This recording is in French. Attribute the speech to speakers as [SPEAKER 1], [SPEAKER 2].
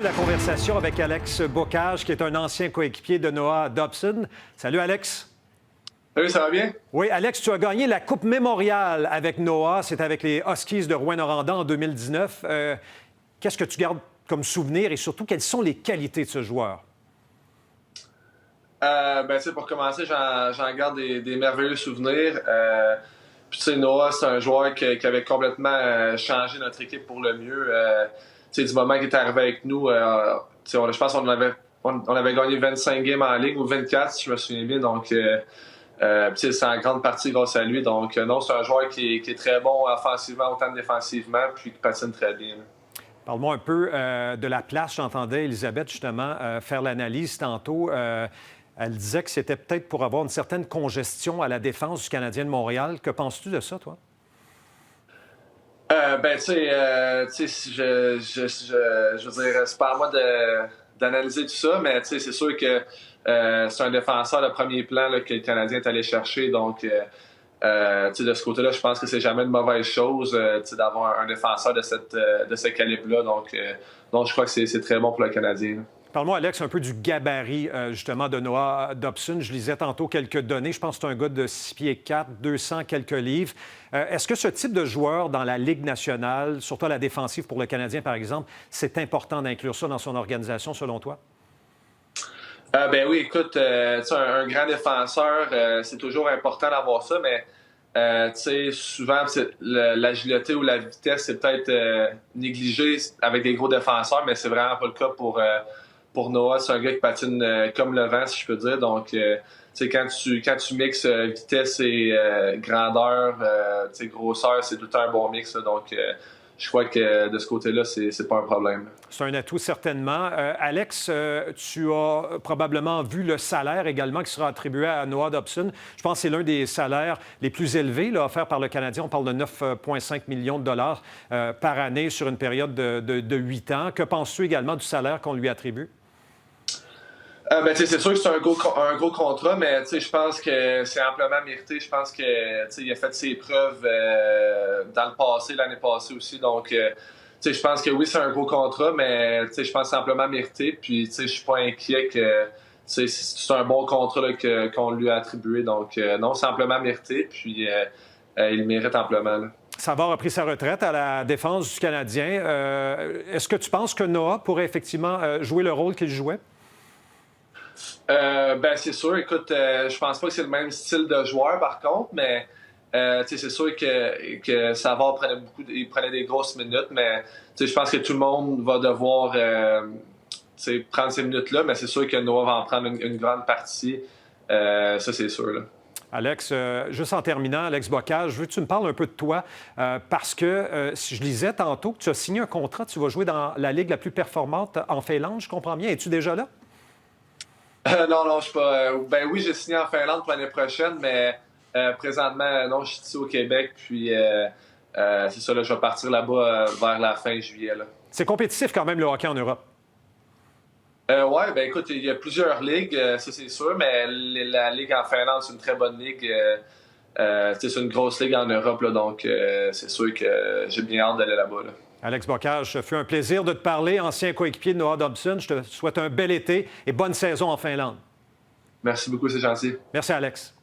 [SPEAKER 1] La conversation avec Alex Bocage, qui est un ancien coéquipier de Noah Dobson. Salut, Alex.
[SPEAKER 2] Salut, ça va bien?
[SPEAKER 1] Oui, Alex, tu as gagné la Coupe Mémorial avec Noah. C'est avec les Huskies de Rouyn-Noranda en 2019. Qu'est-ce que tu gardes comme souvenir et surtout, quelles sont les qualités de ce joueur?
[SPEAKER 2] Pour commencer, j'en garde des merveilleux souvenirs. Puis, tu sais, Noah, c'est un joueur qui avait complètement changé notre équipe pour le mieux. Tu sais, du moment qu'il est arrivé avec nous, je pense qu'on avait gagné 25 games en ligue ou 24, si je me souviens bien. Donc, c'est en grande partie grâce à lui. Donc, non, c'est un joueur qui est très bon offensivement, autant défensivement, puis qui patine très bien.
[SPEAKER 1] Parle-moi un peu de la place. J'entendais Elisabeth, justement, faire l'analyse tantôt. Elle disait que c'était peut-être pour avoir une certaine congestion à la défense du Canadien de Montréal. Que penses-tu de ça, toi?
[SPEAKER 2] Je veux dire, c'est pas à moi d'analyser tout ça, mais c'est sûr que c'est un défenseur de premier plan là, que le Canadien est allé chercher. Donc, de ce côté-là, je pense que c'est jamais une mauvaise chose d'avoir un défenseur de ce calibre-là. Donc, je crois que c'est très bon pour le Canadien. Là.
[SPEAKER 1] Parle-moi, Alex, un peu du gabarit, justement, de Noah Dobson. Je lisais tantôt quelques données. Je pense que c'est un gars de 6 pieds 4, 200 quelques livres. Est-ce que ce type de joueur dans la Ligue nationale, surtout à la défensive pour le Canadien, par exemple, c'est important d'inclure ça dans son organisation, selon toi?
[SPEAKER 2] Oui, écoute, un grand défenseur, c'est toujours important d'avoir ça, mais souvent, l'agilité ou la vitesse, c'est peut-être négligé avec des gros défenseurs, mais c'est vraiment pas le cas pour Noah. C'est un gars qui patine comme le vent, si je peux dire. Donc, quand tu mixes vitesse et grandeur, grosseur, c'est tout un bon mix. Là. Donc, je crois que de ce côté-là, c'est pas un problème.
[SPEAKER 1] C'est un atout, certainement. Alex, tu as probablement vu le salaire également qui sera attribué à Noah Dobson. Je pense que c'est l'un des salaires les plus élevés là, offerts par le Canadien. On parle de 9,5 millions de dollars par année sur une période de 8 ans. Que penses-tu également du salaire qu'on lui attribue?
[SPEAKER 2] C'est sûr que c'est un gros contrat, mais je pense que c'est amplement mérité. Je pense qu'il a fait ses preuves dans le passé, l'année passée aussi. Donc, je pense que oui, c'est un gros contrat, mais je pense que c'est amplement mérité. Puis, je suis pas inquiet que c'est un bon contrat là, qu'on lui a attribué. Donc, non, c'est amplement mérité. Puis, il le mérite amplement. Là.
[SPEAKER 1] Savard a pris sa retraite à la défense du Canadien. Est-ce que tu penses que Noah pourrait effectivement jouer le rôle qu'il jouait?
[SPEAKER 2] C'est sûr. Écoute, je pense pas que c'est le même style de joueur, par contre, mais c'est sûr que Savard prenait des grosses minutes, mais je pense que tout le monde va devoir prendre ces minutes-là, mais c'est sûr que Noah va en prendre une grande partie. Ça, c'est sûr. Là.
[SPEAKER 1] Alex, juste en terminant, Alex Bocage, je veux que tu me parles un peu de toi parce que si je lisais tantôt que tu as signé un contrat, tu vas jouer dans la ligue la plus performante en Finlande, je comprends bien. Es-tu déjà là?
[SPEAKER 2] Non, je suis pas. Oui, j'ai signé en Finlande pour l'année prochaine, mais présentement, non, je suis ici au Québec. Puis, c'est ça, là, je vais partir là-bas vers la fin juillet. Là.
[SPEAKER 1] C'est compétitif quand même, le hockey en Europe.
[SPEAKER 2] Écoute, il y a plusieurs ligues, ça c'est sûr, mais la ligue en Finlande, c'est une très bonne ligue. C'est une grosse ligue en Europe, là, donc c'est sûr que j'ai bien hâte d'aller là-bas. Là.
[SPEAKER 1] Alex Bocage, ça fait un plaisir de te parler, ancien coéquipier de Noah Dobson. Je te souhaite un bel été et bonne saison en Finlande.
[SPEAKER 2] Merci beaucoup, c'est gentil.
[SPEAKER 1] Merci, Alex.